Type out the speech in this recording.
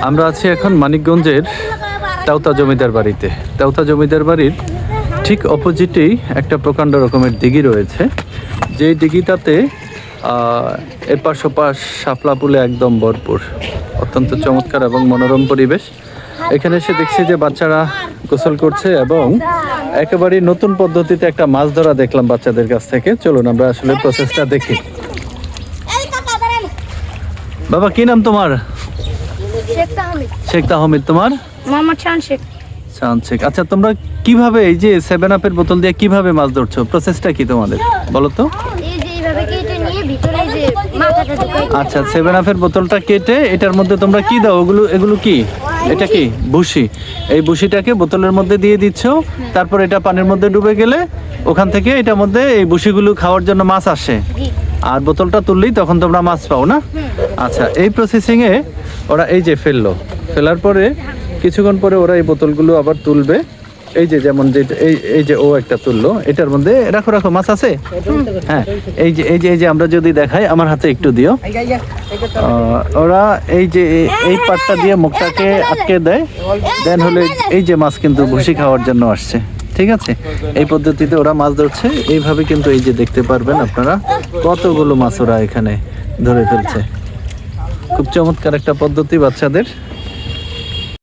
আমরা আছি এখন মানিকগঞ্জের তাওতা জমিদার বাড়িতে। তাওতা জমিদার বাড়ির ঠিক অপোজিটেই একটা প্রকাণ্ড রকমের দিঘি রয়েছে, যেই দিঘিটাতে এপাশ ওপাশ শাপলা ফুলে একদম ভরপুর। অত্যন্ত চমৎকার এবং মনোরম পরিবেশ। এখানে এসে দেখছি যে বাচ্চারা গোসল করছে এবং একেবারেই নতুন পদ্ধতিতে একটা মাছ ধরা দেখলাম বাচ্চাদের কাছ থেকে। চলুন আমরা আসলে প্রসেসটা দেখি। বাবা কি নাম তোমার? শেখ তাহমিদ। তোমার? মোহাম্মদ শান শেখ। শান শেখ। আচ্ছা, তোমরা কিভাবে এই যে 7 আপের বোতল দিয়ে কিভাবে মাছ ধরছো? প্রসেসটা কি তোমাদের বলো তো? এই যে এইভাবে কেটে নিয়ে ভিতরে যে মাথাটা ঢুকাই। আচ্ছা, 7 আপের বোতলটা কেটে এটার মধ্যে তোমরা কি দাও? এগুলো কি? এটা কি ভুসি? এই ভুসিটাকে বোতলের মধ্যে দিয়ে দিচ্ছ, তারপর এটা পানির মধ্যে ডুবে গেলে ওখান থেকে এটার মধ্যে এই ভুসিগুলো খাওয়ার জন্য মাছ আসে, আর বোতলটা তুললেই তখন তোমরা মাছ পাও না? আচ্ছা, এই প্রসেসিংয়ে ওরা এই যে ফেলার পরে কিছুক্ষণ পরে ওরা এই বোতলগুলো আবার তুলবে। এই যে যেমন যে এই যে ও একটা তুললো, এটার মধ্যে রাখো মাছ আছে। হ্যাঁ, এই যে আমরা যদি দেখাই, আমার হাতে একটু দিও। ওরা এই যে এই পাটটা দিয়ে মুখটাকে আটকে দেয়, দেন হলে এই যে মাছ কিন্তু ভুসি খাওয়ার জন্য আসছে। ঠিক আছে, এই পদ্ধতিতে ওরা মাছ ধরছে। এইভাবে কিন্তু এই যে দেখতে পারবেন আপনারা কতগুলো মাছ ওরা এখানে ধরে ফেলছে। খুব চমৎকার একটা পদ্ধতি বাচ্চাদের।